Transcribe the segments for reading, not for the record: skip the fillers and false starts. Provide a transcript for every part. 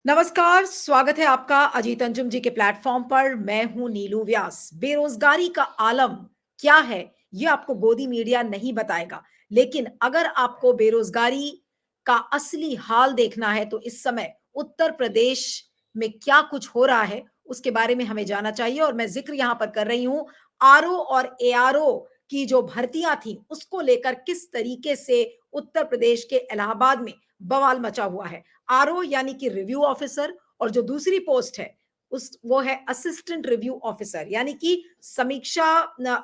नमस्कार, स्वागत है आपका अजीत अंजुम जी के प्लेटफॉर्म पर। मैं हूं नीलू व्यास। बेरोजगारी का आलम क्या है, ये आपको गोदी मीडिया नहीं बताएगा। लेकिन अगर आपको बेरोजगारी का असली हाल देखना है, तो इस समय उत्तर प्रदेश में क्या कुछ हो रहा है, उसके बारे में हमें जानना चाहिए। और मैं जिक्र यहां पर कर रही हूं आरओ और एआरओ की जो भर्तियां थी, उसको लेकर किस तरीके से उत्तर प्रदेश के इलाहाबाद में बवाल मचा हुआ है। आरओ यानी कि रिव्यू ऑफिसर, और जो दूसरी पोस्ट है उस वो है असिस्टेंट रिव्यू ऑफिसर, यानी कि समीक्षा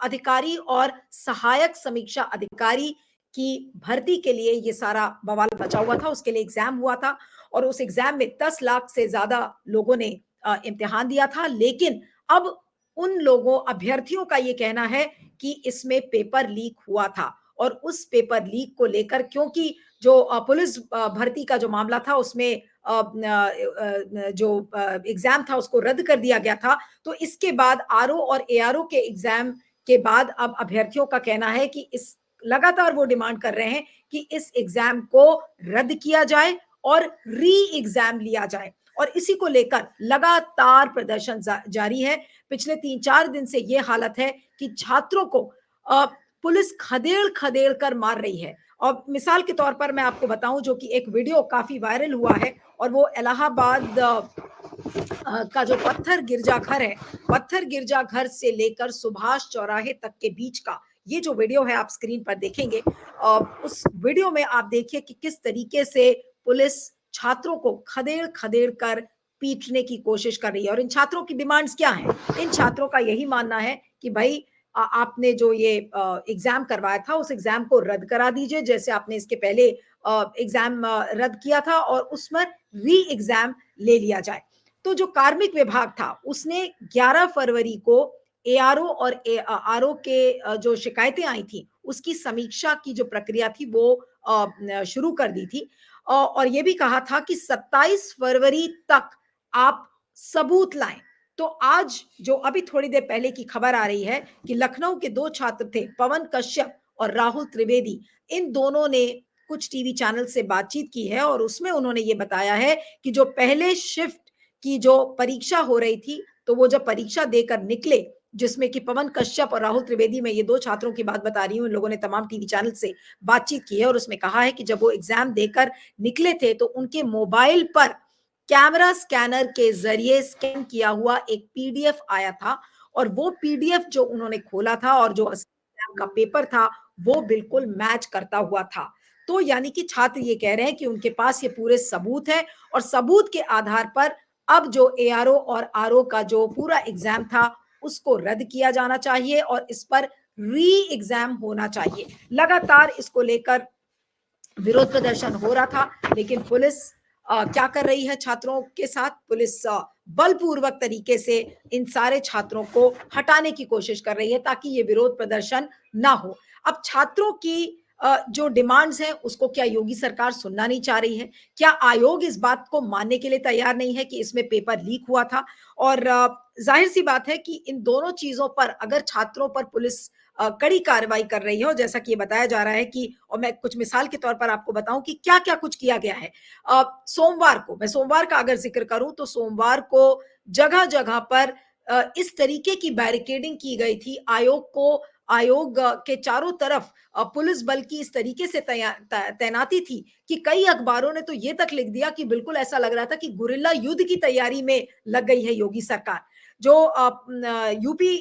अधिकारी और सहायक समीक्षा अधिकारी की भर्ती के लिए ये सारा बवाल मचा हुआ था। उसके लिए एग्जाम हुआ था और उस एग्जाम में 10 लाख से ज्यादा लोगों ने इम्तिहान दिया था। लेकिन अब उन लोगों अभ्यर्थियों का ये कहना है कि इसमें पेपर लीक हुआ था, और उस पेपर लीक को लेकर, क्योंकि जो पुलिस भर्ती का जो मामला था उसमें जो एग्जाम था उसको रद्द कर दिया गया था, तो इसके बाद आरओ और एआरओ के एग्जाम के बाद अब अभ्यर्थियों का कहना है कि इस लगातार वो डिमांड कर रहे हैं कि इस एग्जाम को रद्द किया जाए और री एग्जाम लिया जाए। और इसी को लेकर लगातार प्रदर्शन जारी है। पिछले 3-4 दिन से ये हालत है कि छात्रों को पुलिस खदेड़ खदेड़ कर मार रही है। और मिसाल के तौर पर मैं आपको बताऊं, जो कि एक वीडियो काफी वायरल हुआ है, और वो इलाहाबाद का जो पत्थर गिरजाघर है, पत्थर गिरजाघर से लेकर सुभाष चौराहे तक के बीच का ये जो वीडियो है, आप स्क्रीन पर देखेंगे। उस वीडियो में आप देखिए कि किस तरीके से पुलिस छात्रों को खदेड़ खदेड़ कर पीटने की कोशिश कर रही है। और इन छात्रों की डिमांड्स क्या हैं? इन छात्रों का यही मानना है कि भाई आपने जो ये एग्जाम करवाया था, उस एग्जाम को रद्द करा दीजिए, जैसे आपने इसके पहले एग्जाम रद्द किया था, और उसमें री एग्जाम ले लिया जाए। तो जो कार्मिक विभाग था, उसने 11 फरवरी को एआरओ और आरओ के जो शिकायतें आई थी, उसकी समीक्षा की जो प्रक्रिया थी वो शुरू कर दी थी। और ये भी कहा था कि 27 फरवरी तक आप सबूत लाएं। तो आज जो अभी थोड़ी देर पहले की खबर आ रही है कि लखनऊ के 2 छात्र थे, पवन कश्यप और राहुल त्रिवेदी, इन दोनों ने कुछ टीवी चैनल से बातचीत की है, और उसमें उन्होंने ये बताया है कि जो पहले शिफ्ट की जो परीक्षा हो रही थी, तो वो जब परीक्षा देकर निकले, जिसमें कि पवन कश्यप और राहुल त्रिवेदी, में ये 2 छात्रों की बात बता रही हूँ, इन लोगों ने तमाम टीवी चैनल से बातचीत की है, और उसमें कहा है कि जब वो एग्जाम देकर निकले थे, तो उनके मोबाइल पर कैमरा स्कैनर के जरिए स्कैन किया हुआ एक पीडीएफ आया था, और वो पीडीएफ जो उन्होंने खोला था और जो एग्जाम का पेपर था, वो बिल्कुल मैच करता हुआ था। तो यानी कि छात्र ये कह रहे हैं कि उनके पास ये पूरे सबूत है, और सबूत के आधार पर अब जो एआरओ और आरओ का जो पूरा एग्जाम था, उसको रद्द किया जाना चाहिए और इस पर री एग्जाम होना चाहिए। लगातार इसको लेकर विरोध प्रदर्शन हो रहा था, लेकिन पुलिस क्या कर रही है छात्रों के साथ? पुलिस बलपूर्वक तरीके से इन सारे छात्रों को हटाने की कोशिश कर रही है, ताकि ये विरोध प्रदर्शन ना हो। अब छात्रों की जो डिमांड्स हैं, उसको क्या योगी सरकार सुनना नहीं चाह रही है? क्या आयोग इस बात को मानने के लिए तैयार नहीं है कि इसमें पेपर लीक हुआ था? और जाहिर सी बात है कि इन दोनों चीजों पर अगर छात्रों पर पुलिस कड़ी कार्रवाई कर रही है, और जैसा कि ये बताया जा रहा है कि, और मैं कुछ मिसाल के तौर पर आपको बताऊं कि क्या क्या कुछ किया गया है। सोमवार को, मैं सोमवार का अगर जिक्र करूं, तो सोमवार को जगह जगह पर इस तरीके की बैरिकेडिंग की गई थी। आयोग के चारों तरफ पुलिस बल की इस तरीके से तैनाती थी कि कई अखबारों ने तो ये तक लिख दिया कि बिल्कुल ऐसा लग रहा था कि गुरिल्ला युद्ध की तैयारी में लग गई है योगी सरकार। जो यूपी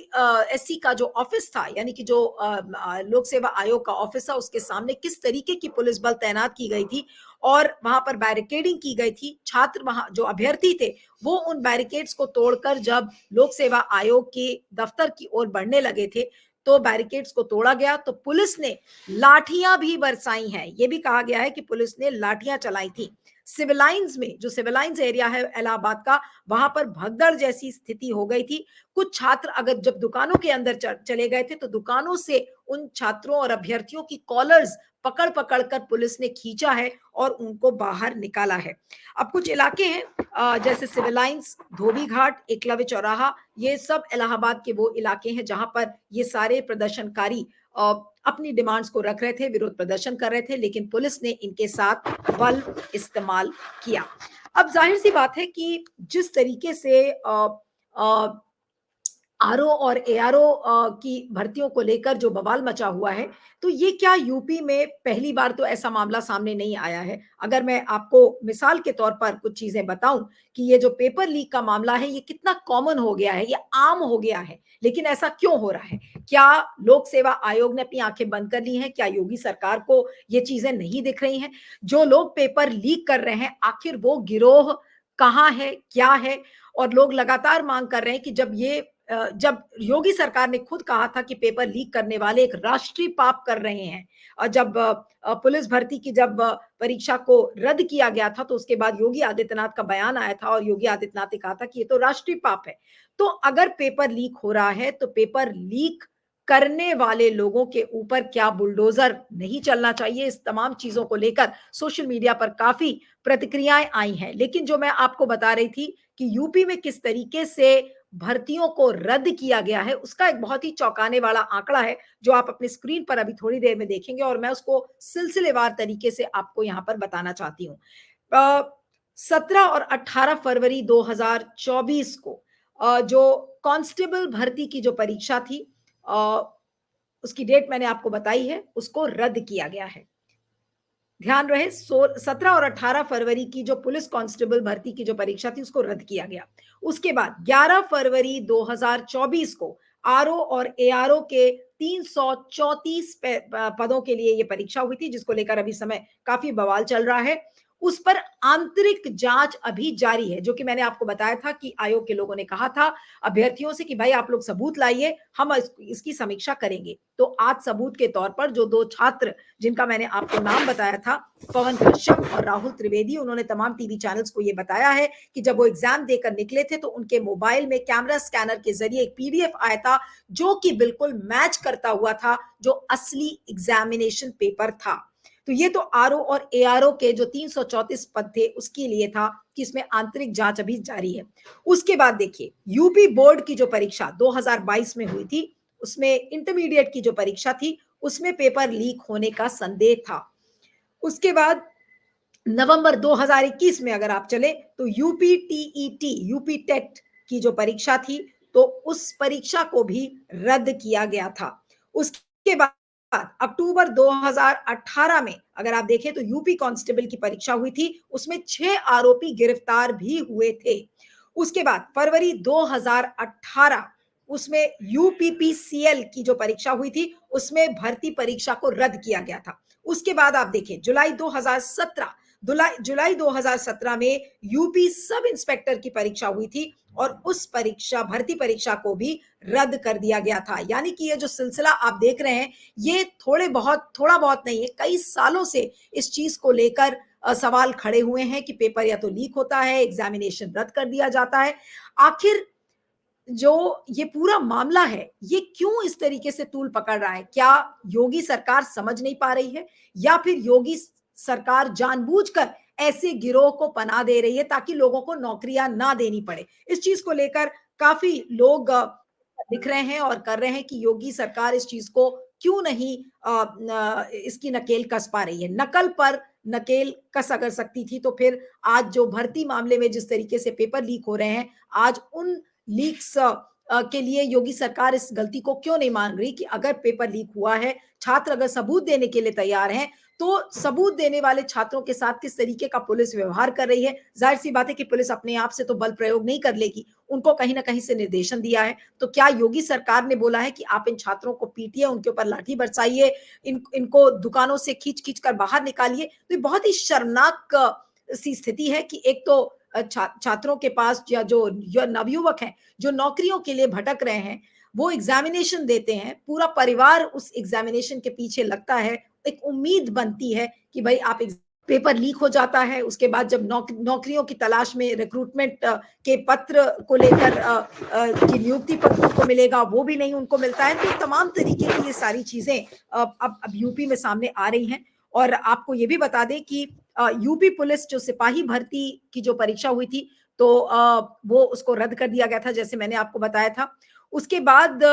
एससी का जो ऑफिस था, यानी कि जो लोक सेवा आयोग का ऑफिस था, उसके सामने किस तरीके की पुलिस बल तैनात की गई थी, और वहां पर बैरिकेडिंग की गई थी। छात्र, वहां जो अभ्यर्थी थे, वो उन बैरिकेड्स को तोड़कर जब लोक सेवा आयोग के दफ्तर की ओर बढ़ने लगे थे, तो बैरिकेड्स को तोड़ा गया, तो पुलिस ने लाठियां भी बरसाई हैं। ये भी कहा गया है कि पुलिस ने लाठियां चलाई थी। सिविल लाइंस में, जो सिविल लाइंस एरिया है इलाहाबाद का, वहां पर भगदड़ जैसी स्थिति हो गई थी। कुछ छात्र अगर जब दुकानों के अंदर चले गए थे, तो दुकानों से उन छात्रों और अभ्यर्थियों की कॉलर्स पकड़ पकड़ कर पुलिस ने खींचा है और उनको बाहर निकाला है। अब कुछ इलाके हैं जैसे सिविल लाइंस, धोबी घाट, एकलव्य चौराहा, ये सब इलाहाबाद के वो इलाके हैं जहां पर ये सारे प्रदर्शनकारी अपनी डिमांड्स को रख रहे थे, विरोध प्रदर्शन कर रहे थे, लेकिन पुलिस ने इनके साथ बल इस्तेमाल किया। अब ज़ाहिर-सी बात है कि जिस तरीके से अ, आरओ और एआरओ की भर्तियों को लेकर जो बवाल मचा हुआ है, तो ये क्या यूपी में पहली बार तो ऐसा मामला सामने नहीं आया है। अगर मैं आपको मिसाल के तौर पर कुछ चीज़ें बताऊँ कि ये जो पेपर लीक का मामला है, ये कितना कॉमन हो गया है, ये आम हो गया है। लेकिन ऐसा क्यों हो रहा है? क्या लोक सेवा आयोग ने अपनी आँखें बंद कर ली हैं? क्या योगी सरकार को ये चीज़ें नहीं दिख रही हैं? जो लोग पेपर लीक कर रहे हैं, आखिर वो गिरोह कहाँ है, क्या है? और लोग लगातार माँग कर रहे हैं कि जब योगी सरकार ने खुद कहा था कि पेपर लीक करने वाले एक राष्ट्रीय पाप कर रहे हैं और जब पुलिस भर्ती की जब परीक्षा को रद्द किया गया था तो उसके बाद योगी आदित्यनाथ का बयान आया था और योगी आदित्यनाथ ने कहा था कि ये तो राष्ट्रीय पाप है। तो अगर पेपर लीक हो रहा है तो पेपर लीक करने वाले लोगों के ऊपर क्या बुलडोजर नहीं चलना चाहिए? इस तमाम चीज़ों को लेकर सोशल मीडिया पर काफ़ी प्रतिक्रियाएँ आई हैं। लेकिन जो मैं आपको बता रही थी कि यूपी में किस तरीके से भर्तियों को रद्द किया गया है, उसका एक बहुत ही चौंकाने वाला आंकड़ा है, जो आप अपनी स्क्रीन पर अभी थोड़ी देर में देखेंगे और मैं उसको सिलसिलेवार तरीके से आपको यहाँ पर बताना चाहती हूँ। अ, 17 और 18 फरवरी 2024 को जो कांस्टेबल भर्ती की जो परीक्षा थी अ, उसकी डेट मैंने आपको बताई है, उसको रद्द किया गया है। ध्यान रहे 17 और 18 फरवरी की जो पुलिस कांस्टेबल भर्ती की जो परीक्षा थी उसको रद्द किया गया। उसके बाद 11 फरवरी 2024 को आरओ और एआरओ के 334 पदों के लिए ये परीक्षा हुई थी जिसको लेकर अभी समय काफ़ी बवाल चल रहा है। उस पर आंतरिक जाँच अभी जारी है, जो कि मैंने आपको बताया था कि आयोग के लोगों ने कहा था अभ्यर्थियों से कि भाई आप लोग सबूत लाइए, हम इसकी समीक्षा करेंगे। तो आज सबूत के तौर पर जो 2 छात्र जिनका मैंने आपको नाम बताया था, पवन कश्यप और राहुल त्रिवेदी, उन्होंने तमाम टीवी चैनल्स को ये बताया है कि जब वो एग्ज़ाम देकर निकले थे, तो उनके मोबाइल में कैमरा स्कैनर के ज़रिए एक पीडीएफ आया था, जो कि बिल्कुल मैच करता हुआ था, जो असली एग्ज़ामिनेशन पेपर था। तो ये तो आरओ और एआरओ के जो 334 पद थे, उसके लिए था कि इसमें आंतरिक जाँच अभी जारी है। उसके बाद देखिए, यूपी बोर्ड की जो परीक्षा 2022 में हुई थी, उसमें इंटरमीडिएट की जो परीक्षा थी, उसमें पेपर लीक होने का संदेह था। उसके बाद नवंबर 2021 में अगर आप चले तो यूपी टीईटी, यूपी टेट की जो परीक्षा थी, तो उस परीक्षा को भी रद्द किया गया था। उसके बाद अक्टूबर 2018 में अगर आप देखें तो यूपी कांस्टेबल की परीक्षा हुई थी, उसमें 6 आरोपी गिरफ्तार भी हुए थे। उसके बाद फरवरी 2018 उसमें यूपीपीसीएल की जो परीक्षा हुई थी, उसमें भर्ती परीक्षा को रद्द किया गया था। उसके बाद आप देखें जुलाई 2017 में यूपी सब इंस्पेक्टर की परीक्षा हुई थी और उस परीक्षा भर्ती परीक्षा को भी रद्द कर दिया गया था। यानी कि ये जो सिलसिला आप देख रहे हैं, ये थोड़ा बहुत नहीं है, कई सालों से इस चीज़ को लेकर सवाल खड़े हुए हैं कि पेपर या तो लीक होता है, एग्ज़ामिनेशन रद्द कर दिया जाता है। आखिर जो ये पूरा मामला है, ये क्यों इस तरीके से तूल पकड़ रहा है? क्या योगी सरकार समझ नहीं पा रही है या फिर योगी सरकार जानबूझकर ऐसे गिरोह को पनाह दे रही है ताकि लोगों को नौकरियां ना देनी पड़े? इस चीज को लेकर काफी लोग लिख रहे हैं और कर रहे हैं कि योगी सरकार इस चीज को क्यों नहीं इसकी नकेल कस पा रही है। नकल पर नकेल कस अगर सकती थी तो फिर आज जो भर्ती मामले में जिस तरीके से पेपर लीक हो रहे हैं, आज उन लीक्स के लिए योगी सरकार इस गलती को क्यों नहीं मान रही कि अगर पेपर लीक हुआ है, छात्र अगर सबूत देने के लिए तैयार हैं, तो सबूत देने वाले छात्रों के साथ किस तरीके का पुलिस व्यवहार कर रही है। ज़ाहिर-सी बात है कि पुलिस अपने आप से तो बल प्रयोग नहीं कर लेगी, उनको कहीं न कहीं से निर्देशन दिया है। तो क्या योगी सरकार ने बोला है कि आप इन छात्रों को पीटिए, उनके ऊपर लाठी बरसाइए, इनको दुकानों से खींच-खींच कर बाहर निकालिए? तो ये बहुत ही शर्मनाक सी स्थिति है कि एक तो छात्रों के पास या जो नवयुवक हैं, जो नौकरियों के लिए भटक रहे हैं, वो एग्ज़ामिनेशन देते हैं, पूरा परिवार उस एग्ज़ामिनेशन के पीछे लगता है, एक उम्मीद बनती है कि भई आप पेपर लीक हो जाता है, उसके बाद जब नौकरियों की तलाश में रिक्रूटमेंट के पत्र को लेकर कि नियुक्ति पत्र उनको मिलेगा, वो भी नहीं उनको मिलता है। तो तमाम तरीके की ये सारी चीज़ें अब यूपी में सामने आ रही हैं और आपको ये भी बता दें कि यूपी पुलिस जो सिपाही भर्ती की जो परीक्षा हुई थी, तो वो उसको रद्द कर दिया गया था, जैसे मैंने आपको बताया था। उसके बाद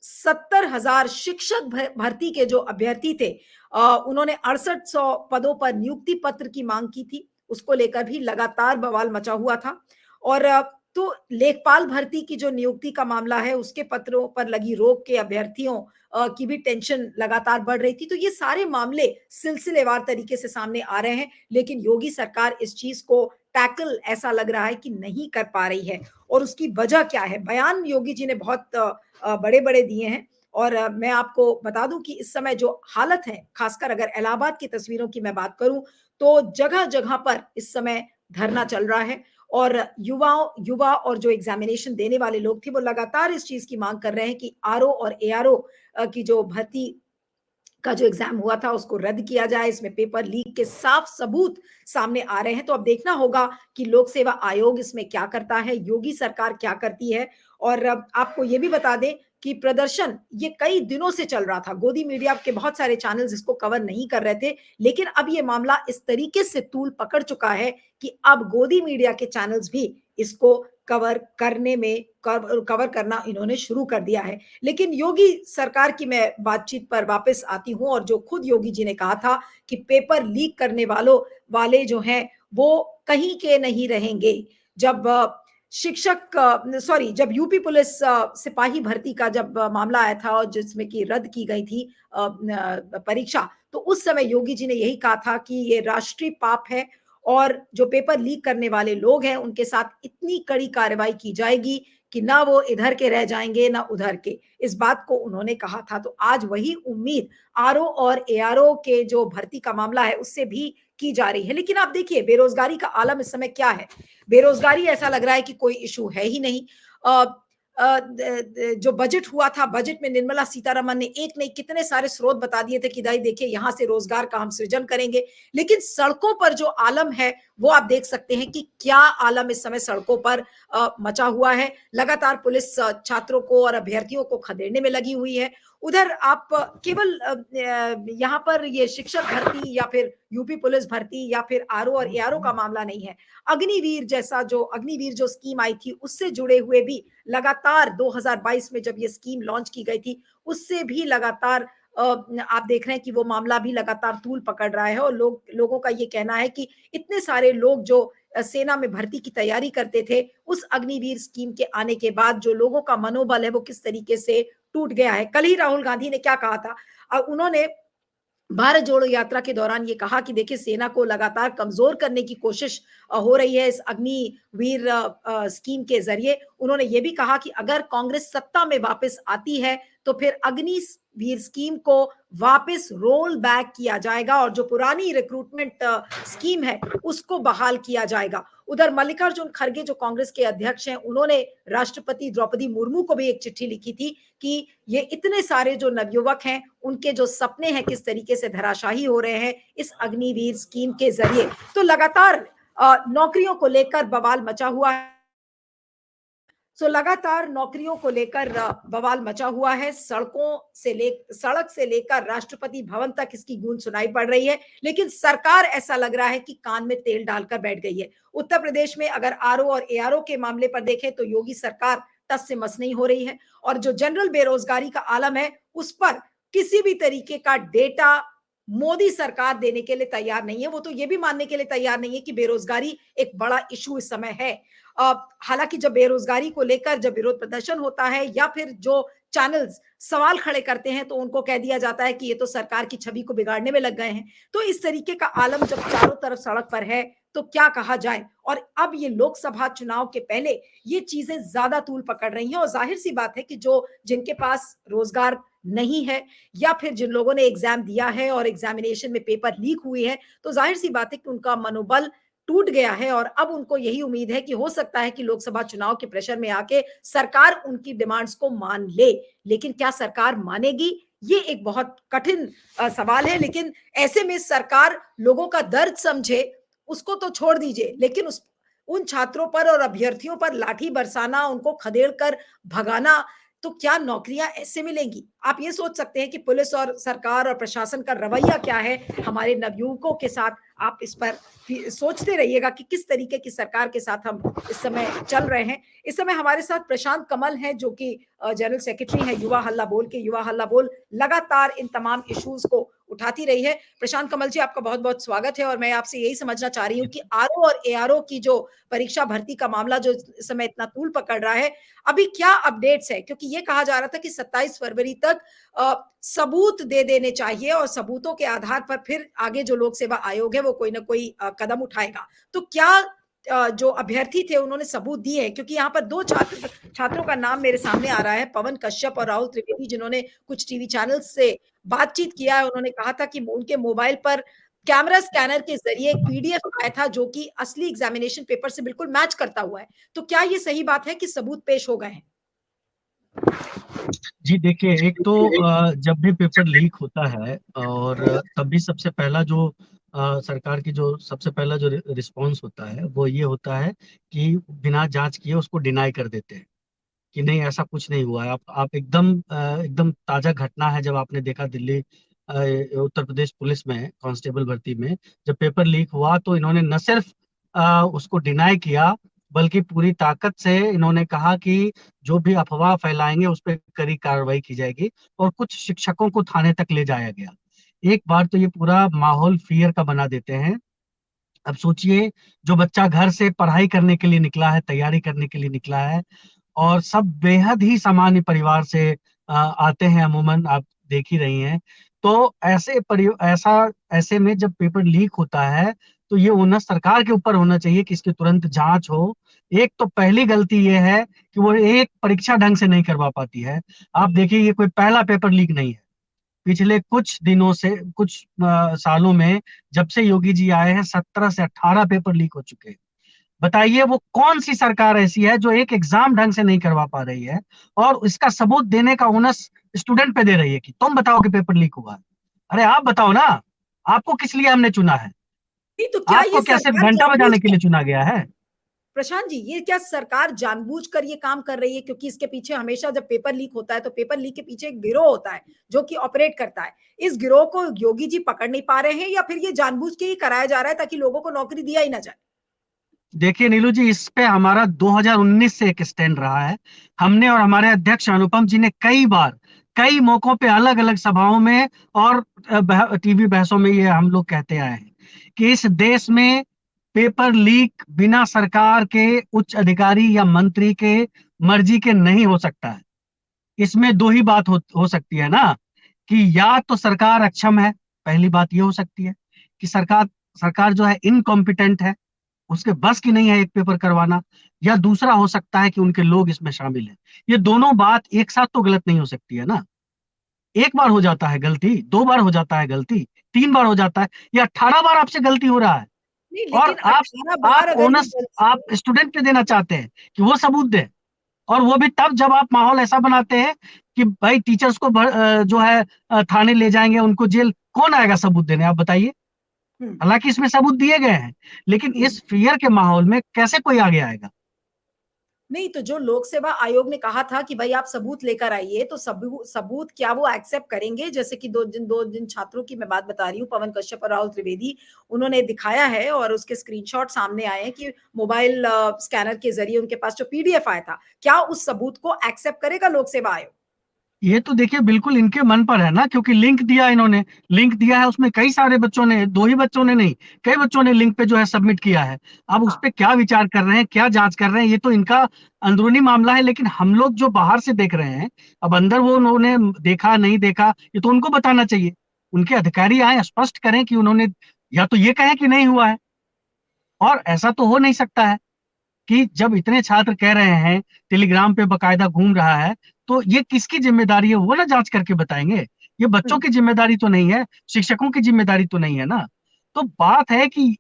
70,000 शिक्षक भर्ती के जो अभ्यर्थी थे, उन्होंने 6800 पदों पर नियुक्ति पत्र की मांग की थी। उसको लेकर भी लगातार बवाल मचा हुआ था। और तो लेखपाल भर्ती की जो नियुक्ति का मामला है, उसके पत्रों पर लगी रोक के अभ्यर्थियों की भी टेंशन लगातार बढ़ रही थी। तो ये सारे मामले सिलसिलेवार तरीके से सामने आ रहे हैं, लेकिन योगी सरकार इस चीज़ को टैकल ऐसा लग रहा है कि नहीं कर पा रही है। और उसकी वजह क्या है? बयान योगी जी ने बहुत बड़े-बड़े दिए हैं। और मैं आपको बता दूँ कि इस समय जो हालत है, खासकर अगर इलाहाबाद की तस्वीरों की मैं बात करूँ, तो जगह-जगह पर इस समय धरना चल रहा है। और युवा और जो एग्ज़ामिनेशन देने वाले लोग थे, वो लगातार इस चीज़ की माँग कर रहे हैं कि आरओ और एआरओ की जो भर्ती का जो एग्जाम हुआ था उसको रद्द किया जाए। इसमें पेपर लीक के साफ सबूत सामने आ रहे हैं। तो अब देखना होगा कि लोक सेवा आयोग इसमें क्या करता है, योगी सरकार क्या करती है। और अब आपको ये भी बता दें कि प्रदर्शन ये कई दिनों से चल रहा था। गोदी मीडिया के बहुत सारे चैनल्स इसको कवर नहीं कर रहे थे, लेकिन अब ये मामला इस तरीके से तूल पकड़ चुका है कि अब गोदी मीडिया के चैनल्स भी इसको कवर करना इन्होंने शुरू कर दिया है। लेकिन योगी सरकार की मैं बातचीत पर वापस आती हूँ, और जो खुद योगी जी ने कहा था कि पेपर लीक करने वाले जो हैं वो कहीं के नहीं रहेंगे। जब जब यूपी पुलिस सिपाही भर्ती का जब मामला आया था, और जिसमें कि रद्द की गई थी परीक्षा, तो उस समय योगी जी ने यही कहा था कि ये राष्ट्रीय पाप है, और जो पेपर लीक करने वाले लोग हैं उनके साथ इतनी कड़ी कार्रवाई की जाएगी कि ना वो इधर के रह जाएंगे ना उधर के। इस बात को उन्होंने कहा था। तो आज वही उम्मीद आरओ और एआरओ के जो भर्ती का मामला है उससे भी की जा रही है। लेकिन आप देखिए बेरोजगारी का आलम इस समय क्या है? बेरोजगारी ऐसा लग रहा है कि कोई इशू है ही नहीं। अ, जो बजट हुआ था, बजट में निर्मला सीतारमन ने एक नहीं कितने सारे स्रोत बता दिए थे कि भाई देखिए यहाँ से रोजगार का हम सृजन करेंगे। लेकिन सड़कों पर जो आलम है वो आप देख सकते हैं कि क्या आलम इस समय सड़कों पर मचा हुआ है। लगातार पुलिस छात्रों को और अभ्यर्थियों को खदेड़ने में लगी हुई है। उधर आप केवल यहाँ पर ये शिक्षक भर्ती या फिर यूपी पुलिस भर्ती या फिर आरओ और एआरओ का मामला नहीं है। अग्निवीर जो स्कीम आई थी उससे जुड़े हुए भी लगातार 2022 में जब ये स्कीम लॉन्च की गई थी, उससे भी लगातार आप देख रहे हैं कि वो मामला भी लगातार तूल पकड़ रहा है। और लोगों का ये कहना है कि इतने सारे लोग जो सेना में भर्ती की तैयारी करते थे, उस अग्निवीर स्कीम के आने के बाद जो लोगों का मनोबल है वो किस तरीके से टूट गया है। कल ही राहुल गांधी ने क्या कहा था? उन्होंने भारत जोड़ो यात्रा के दौरान ये कहा कि देखिए सेना को लगातार कमजोर करने की कोशिश हो रही है इस अग्निवीर स्कीम के जरिए। उन्होंने ये भी कहा कि अगर कांग्रेस सत्ता में वापस आती है तो फिर अग्निवीर स्कीम को वापस रोल बैक किया जाएगा, और जो पुरानी रिक्रूटमेंट स्कीम है उसको बहाल किया जाएगा। उधर मल्लिकार्जुन खड़गे जो कांग्रेस के अध्यक्ष हैं, उन्होंने राष्ट्रपति द्रौपदी मुर्मू को भी एक चिट्ठी लिखी थी कि ये इतने सारे जो नवयुवक हैं उनके जो सपने हैं किस तरीके से धराशाही हो रहे हैं इस अग्निवीर स्कीम के जरिए। तो लगातार नौकरियों को लेकर बवाल मचा हुआ है। लगातार नौकरियों को लेकर बवाल मचा हुआ है। सड़क से लेकर राष्ट्रपति भवन तक इसकी गूंज सुनाई पड़ रही है। लेकिन सरकार ऐसा लग रहा है कि कान में तेल डालकर बैठ गई है। उत्तर प्रदेश में अगर आरओ और एआरओ के मामले पर देखें तो योगी सरकार टस से मस नहीं हो रही है। और जो जनरल बेरोजगारी का आलम है उस पर किसी भी तरीके का डेटा मोदी सरकार देने के लिए तैयार नहीं है। वो तो ये भी मानने के लिए तैयार नहीं है कि बेरोजगारी एक बड़ा इशू इस समय है। हालांकि जब बेरोजगारी को लेकर जब विरोध प्रदर्शन होता है या फिर जो चैनल्स सवाल खड़े करते हैं तो उनको कह दिया जाता है कि ये तो सरकार की छवि को बिगाड़ने में लग गए हैं। तो इस तरीके का आलम जब चारों तरफ सड़क पर है तो क्या कहा जाए। और अब ये लोकसभा चुनाव के पहले ये चीजें ज्यादा तूल पकड़ रही हैं। और जाहिर सी बात है कि जो जिनके पास रोजगार नहीं है या फिर जिन लोगों ने एग्जाम दिया है और एग्जामिनेशन में पेपर लीक हुई है, तो जाहिर सी बात है कि उनका मनोबल टूट गया है। और अब उनको यही उम्मीद है कि हो सकता है कि लोकसभा चुनाव के प्रेशर में आके सरकार उनकी डिमांड्स को मान ले। लेकिन क्या सरकार मानेगी? ये एक बहुत कठिन सवाल है। लेकिन ऐसे में सरकार लोगों का दर्द समझे उसको तो छोड़ दीजिए, लेकिन उन छात्रों पर और अभ्यर्थियों पर लाठी बरसाना, उनको खदेड़ कर भगाना, तो क्या नौकरियां ऐसे मिलेंगी? आप ये सोच सकते हैं कि पुलिस और सरकार और प्रशासन का रवैया क्या है हमारे नवयुवकों के साथ। आप इस पर सोचते रहिएगा कि किस तरीके की सरकार के साथ हम इस समय चल रहे हैं। इस समय हमारे साथ प्रशांत कमल हैं जो कि जनरल सेक्रेटरी हैं युवा हल्ला बोल के। युवा हल्ला बोल लगातार इन तमाम इश्यूज को उठाती रही है। प्रशांत कमल जी, आपका बहुत-बहुत स्वागत है और मैं आपसे यही समझना चाह रही हूँ कि आरओ और एआरओ की जो परीक्षा भर्ती का मामला जो इस समय इतना तूल पकड़ रहा है, अभी क्या अपडेट्स है? क्योंकि ये कहा जा रहा था कि 27 फरवरी तक सबूत दे देने चाहिए और सबूतों के आधार पर फिर आगे जो लोक सेवा आयोग है वो कोई ना कोई कदम उठाएगा। तो क्या जो अभ्यर्थी थे उन्होंने सबूत दिए हैं? क्योंकि यहाँ पर 2 छात्रों का नाम मेरे सामने आ रहा है, पवन कश्यप और राहुल त्रिवेदी, जिन्होंने कुछ टीवी चैनल्स से बातचीत किया है। उन्होंने कहा था कि उनके मोबाइल पर कैमरा स्कैनर के ज़रिए एक पीडीएफ आया था जो कि असली एग्ज़ामिनेशन पेपर से बिल्कुल मैच करता हुआ है। तो क्या ये सही बात है कि सबूत पेश हो गए हैं? जी देखिए, एक तो जब भी पेपर लीक होता है और तब भी सबसे पहला जो सरकार की जो सबसे पहला जो रिस्पॉन्स होता है वो ये होता है कि बिना जांच किए उसको डिनाई कर देते हैं कि नहीं, ऐसा कुछ नहीं हुआ है। आप एकदम ताजा घटना है, जब आपने देखा दिल्ली उत्तर प्रदेश पुलिस में कांस्टेबल भर्ती में जब पेपर लीक हुआ तो इन्होंने न सिर्फ उसको डिनाई किया, बल्कि पूरी ताकत से इन्होंने कहा कि जो भी अफवाह फैलाएंगे उस पर कड़ी कार्रवाई की जाएगी और कुछ शिक्षकों को थाने तक ले जाया गया। एक बार तो ये पूरा माहौल फियर का बना देते हैं। अब सोचिए, जो बच्चा घर से पढ़ाई करने के लिए निकला है, तैयारी करने के लिए निकला है, और सब बेहद ही सामान्य परिवार से आते हैं, अमूमन आप देख ही रही हैं। तो ऐसे में जब पेपर लीक होता है तो ये ओनर सरकार के ऊपर होना चाहिए कि इसकी तुरंत जांच हो। एक तो पहली गलती ये है कि वो एक परीक्षा ढंग से नहीं करवा पाती है। आप देखिए, ये कोई पहला पेपर लीक नहीं है। पिछले कुछ दिनों से, कुछ सालों में, जब से योगी जी आए हैं 17 से 18 पेपर लीक हो चुके हैं। बताइए, वो कौन सी सरकार ऐसी है जो एक एग्जाम ढंग से नहीं करवा पा रही है और इसका सबूत देने का ओनस स्टूडेंट पे दे रही है कि तुम बताओ कि पेपर लीक हुआ है। अरे आप बताओ ना, आपको किस लिए हमने चुना है? नहीं, तो क्या ये आपको क्या सिर्फ सरकार घंटा जानबूझ बजाने के कर लिए चुना गया है? प्रशांत जी, ये क्या सरकार जानबूझकर ये काम कर रही है? क्योंकि इसके पीछे हमेशा जब पेपर लीक होता है, तो पेपर लीक के पीछे एक गिरोह होता है, जो कि ऑपरेट करता है। इस गिरोह को योगी जी पकड़ नहीं पा रहे हैं या फिर ये जानबूझ के ही कराया जा रहा है ताकि लोगों को नौकरी दिया ही ना जाए? देखिए नीलू जी, इस पे हमारा 2019 से एक स्टैंड रहा है। हमने और हमारे अध्यक्ष अनुपम जी ने कई बार, कई मौकों पे, अलग अलग सभाओं में और टीवी बहसों में ये हम लोग कहते आए हैं कि इस देश में पेपर लीक बिना सरकार के उच्च अधिकारी या मंत्री के मर्जी के नहीं हो सकता है। इसमें दो ही बात हो सकती है ना, कि या तो सरकार अक्षम है, पहली बात ये हो सकती है कि सरकार सरकार जो है इनकॉम्पिटेंट है, उसके बस की नहीं है एक पेपर करवाना। या दूसरा हो सकता है कि उनके लोग इसमें शामिल हैं। ये दोनों बात एक साथ तो गलत नहीं हो सकती है ना। एक बार हो जाता है गलती, दो बार हो जाता है गलती, तीन बार हो जाता है, या 18 बार आपसे गलती हो रहा है। नहीं, और लेकिन आप 18 बार आप अगर ये ओनस आप स्टूडेंट पे देना चाहते हैं कि वो सबूत दे, और वो भी तब जब आप माहौल ऐसा बनाते हैं कि भाई टीचर्स को जो है थाने ले जाएंगे, उनको जेल। कौन आएगा सबूत देने, आप बताइए? हुँ, हालांकि इसमें सबूत दिए गए हैं, लेकिन हुँ। इस फियर के माहौल में कैसे कोई आगे आएगा? नहीं, तो जो लोक सेवा आयोग ने कहा था कि भई आप सबूत लेकर आइए, तो सबूत क्या वो एक्सेप्ट करेंगे? जैसे कि 2 जिन छात्रों की मैं बात बता रही हूँ, पवन कश्यप और राहुल त्रिवेदी, उन्होंने दिखाया है और उसके स्क्रीनशॉट सामने आए हैं कि मोबाइल स्कैनर के ज़रिए उनके पास जो पीडीएफ आया था, क्या उस सबूत को एक्सेप्ट करेगा लोक सेवा आयोग? ये तो देखिए बिल्कुल इनके मन पर है ना, क्योंकि लिंक दिया इन्होंने। लिंक दिया है, उसमें कई सारे बच्चों ने, दो ही बच्चों ने नहीं, कई बच्चों ने लिंक पे जो है सबमिट किया है। अब उस हाँ। पे क्या विचार कर रहे हैं, क्या जांच कर रहे हैं, ये तो इनका अंदरूनी मामला है। लेकिन हम लोग जो बाहर से देख रहे हैं, अब अंदर वो उन्होंने देखा नहीं देखा, ये तो उनको बताना चाहिए। उनके अधिकारी आए, स्पष्ट करें कि उन्होंने, या तो ये कहें कि नहीं हुआ है। और ऐसा तो हो नहीं सकता है कि जब इतने छात्र कह रहे हैं, टेलीग्राम पे बकायदा घूम रहा है, तो ये किसकी जिम्मेदारी है, वो ना जांच करके बताएंगे। ये हुँ, बच्चों की जिम्मेदारी तो नहीं है, शिक्षकों की जिम्मेदारी तो नहीं है ना। तो बात है कि,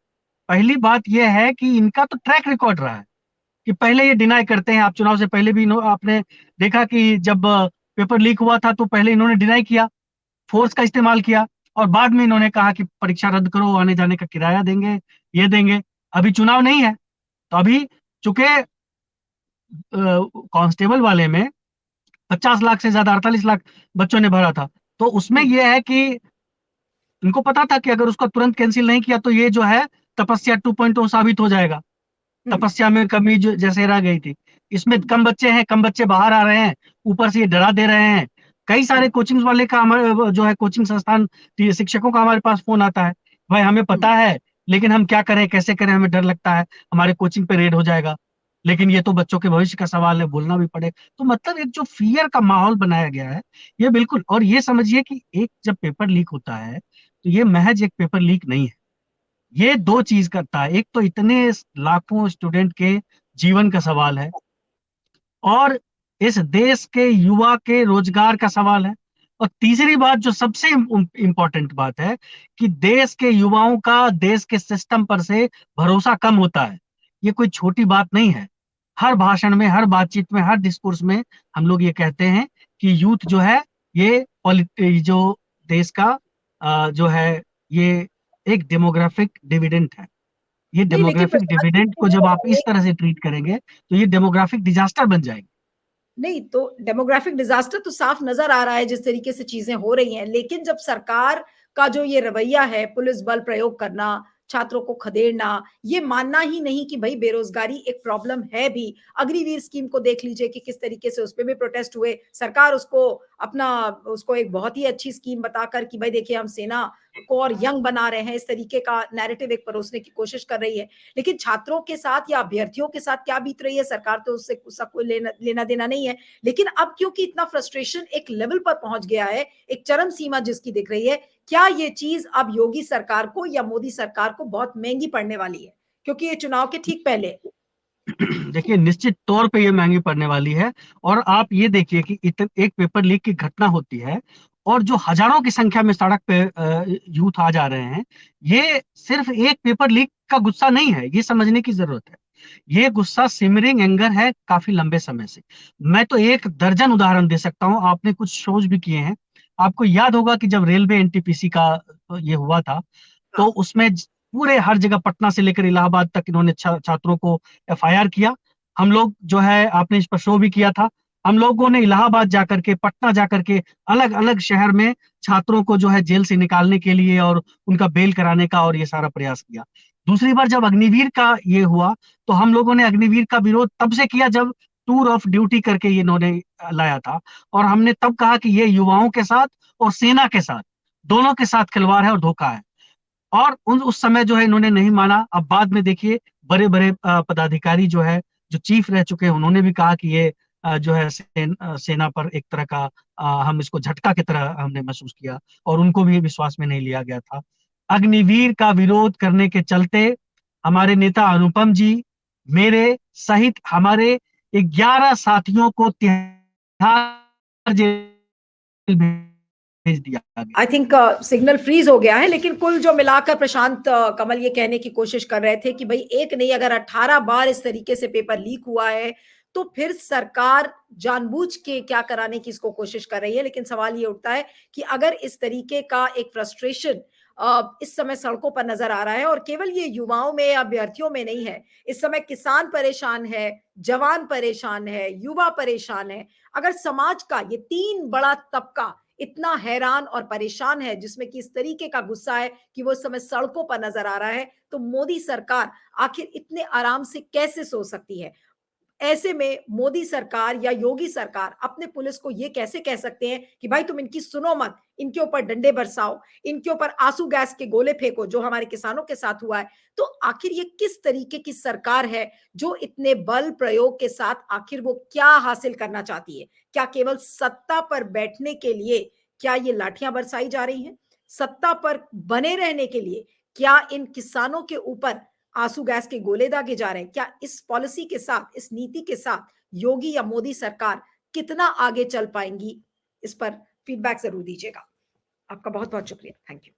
पहली बात यह है कि इनका तो ट्रैक रिकॉर्ड रहा है कि पहले ये डिनाई करते हैं। आप चुनाव से पहले भी आपने देखा कि जब पेपर लीक हुआ था तो पहले इन्होंने डिनाई किया, फोर्स का इस्तेमाल किया, और बाद में इन्होंने कहा कि परीक्षा रद्द करो, आने जाने का किराया देंगे, ये देंगे। अभी चुनाव नहीं है, तो अभी चूंकि कांस्टेबल वाले में 50 लाख से ज्यादा, 48 लाख बच्चों ने भरा था, तो उसमें हुँ, यह है कि इनको पता था कि अगर उसका तुरंत कैंसिल नहीं किया तो ये जो है तपस्या 2.0 साबित हो जाएगा। हुँ। तपस्या में कमी जैसे रह गई थी। इसमें कम बच्चे हैं, कम बच्चे बाहर आ रहे हैं, ऊपर से ये डरा दे रहे हैं। कई सारे कोचिंग वाले का हमारे जो है कोचिंग संस्थान शिक्षकों का हमारे पास फोन आता है, भाई हमें पता है लेकिन हम क्या करें, कैसे करें, हमें डर लगता है हमारे कोचिंग पे रेड हो जाएगा, लेकिन ये तो बच्चों के भविष्य का सवाल है, बोलना भी पड़े। तो मतलब एक जो फियर का माहौल बनाया गया है, ये बिल्कुल। और ये समझिए कि एक जब पेपर लीक होता है तो ये महज एक पेपर लीक नहीं है, ये दो चीज करता है। एक तो इतने लाखों स्टूडेंट के जीवन का सवाल है, और इस देश के युवा के रोजगार का सवाल है, और तीसरी बात जो सबसे इंपॉर्टेंट बात है कि देश के युवाओं का देश के सिस्टम पर से भरोसा कम होता है। ये कोई छोटी बात नहीं है। हर भाषण में, हर बातचीत में, हर डिस्कोर्स में हम लोग ये कहते हैं कि यूथ जो है ये जो देश का जो है ये एक डेमोग्राफिक डिविडेंड है। ये नहीं, लेकिन डेमोग्राफिक प्रशांत डिविडेंड को जब आप जी, इस तरह से ट्रीट करेंगे तो ये डेमोग्राफिक डिजास्टर बन जाएगी। नहीं तो डेमोग्राफिक डिजास्टर तो साफ नजर आ रहा है जिस तरीके से चीजें हो रही हैं, लेकिन जब सरकार का जो ये रवैया है, पुलिस बल प्रयोग करना, छात्रों को खदेड़ना, ये मानना ही नहीं कि भाई बेरोजगारी एक प्रॉब्लम है भी। अग्निवीर स्कीम को देख लीजिए कि किस तरीके से उस पर भी प्रोटेस्ट हुए, सरकार उसको एक बहुत ही अच्छी स्कीम बताकर कि भाई देखिए हम सेना को और यंग बना रहे हैं, इस तरीके का नैरेटिव एक परोसने की कोशिश कर रही है। लेकिन छात्रों के साथ या अभ्यर्थियों के साथ क्या बीत रही है, सरकार तो उससे उसका कोई लेना देना नहीं है। लेकिन अब क्योंकि इतना फ्रस्ट्रेशन एक लेवल पर पहुंच गया है, एक चरम सीमा जिसकी दिख रही है, क्या ये चीज अब योगी सरकार को या मोदी सरकार को बहुत महंगी पड़ने वाली है, क्योंकि ये चुनाव के ठीक पहले। देखिए निश्चित तौर पे ये महंगी पड़ने वाली है। और आप ये देखिए कि एक पेपर लीक की घटना होती है और जो हजारों की संख्या में सड़क पे यूथ आ जा रहे हैं, ये सिर्फ एक पेपर लीक का गुस्सा नहीं है, ये समझने की जरूरत है। ये गुस्सा सिमरिंग एंगर है काफी लंबे समय से। मैं तो एक दर्जन उदाहरण दे सकता हूं, आपने कुछ शोज भी किए हैं। आपको याद होगा कि जब रेलवे एनटीपीसी का ये हुआ था, तो हाँ, उसमें पूरे हर जगह पटना से लेकर इलाहाबाद तक इन्होंने छात्रों को एफआईआर किया। हम लोग जो है आपने इस पर शो भी किया था। हम लोगों ने इलाहाबाद जाकर के, पटना जाकर के, अलग अलग शहर में छात्रों को जो है जेल से निकालने के लिए और उनका बेल कराने का और ये सारा प्रयास किया। दूसरी बार जब अग्निवीर का ये हुआ, तो हम लोगों ने अग्निवीर का विरोध तब से किया जब टूर ऑफ ड्यूटी करके ये इन्होंने लाया था। और हमने तब कहा कि ये युवाओं के साथ और सेना के साथ, दोनों के साथ खिलवाड़ है और धोखा है। और उस समय जो है इन्होंने नहीं माना। अब बाद में देखिए बड़े बड़े पदाधिकारी जो है, जो चीफ रह चुके हैं, उन्होंने भी कहा कि ये जो है सेना पर एक तरह का हम इसको झटका की तरह हमने महसूस किया, और उनको भी विश्वास में नहीं लिया गया था। अग्निवीर का विरोध करने के चलते हमारे नेता अनुपम जी, मेरे सहित हमारे 11 साथियों को तिहाड़ जेल भेज दिया गया। आई थिंक सिग्नल फ्रीज हो गया है, लेकिन कुल जो मिलाकर प्रशांत, कमल ये कहने की कोशिश कर रहे थे कि भाई एक नहीं अगर 18 बार इस तरीके से पेपर लीक हुआ है, तो फिर सरकार जानबूझ के क्या कराने की इसको कोशिश कर रही है। लेकिन सवाल ये उठता है कि अगर इस तरीके का एक फ्रस्ट्रेशन इस समय सड़कों पर नजर आ रहा है, और केवल ये युवाओं में या अभ्यर्थियों में नहीं है, इस समय किसान परेशान है, जवान परेशान है, युवा परेशान है, अगर समाज का ये तीन बड़ा तबका इतना हैरान और परेशान है, जिसमें कि इस तरीके का गुस्सा है कि वो इस समय सड़कों पर नजर आ रहा है, तो मोदी सरकार आखिर इतने आराम से कैसे सो सकती है? ऐसे में मोदी सरकार या योगी सरकार अपने पुलिस को ये कैसे कह सकते हैं कि भाई तुम इनकी सुनो मत, इनके ऊपर डंडे बरसाओ, इनके ऊपर आंसू गैस के गोले फेंको, जो हमारे किसानों के साथ हुआ है। तो आखिर ये किस तरीके की सरकार है जो इतने बल प्रयोग के साथ आखिर वो क्या हासिल करना चाहती है? क्या केवल सत्ता पर बैठने के लिए क्या ये लाठियां बरसाई जा रही हैं? सत्ता पर बने रहने के लिए क्या इन किसानों के ऊपर आंसू गैस के गोले दागे जा रहे हैं? क्या इस पॉलिसी के साथ, इस नीति के साथ योगी या मोदी सरकार कितना आगे चल पाएंगी? इस पर फीडबैक जरूर दीजिएगा। आपका बहुत बहुत शुक्रिया। Thank you.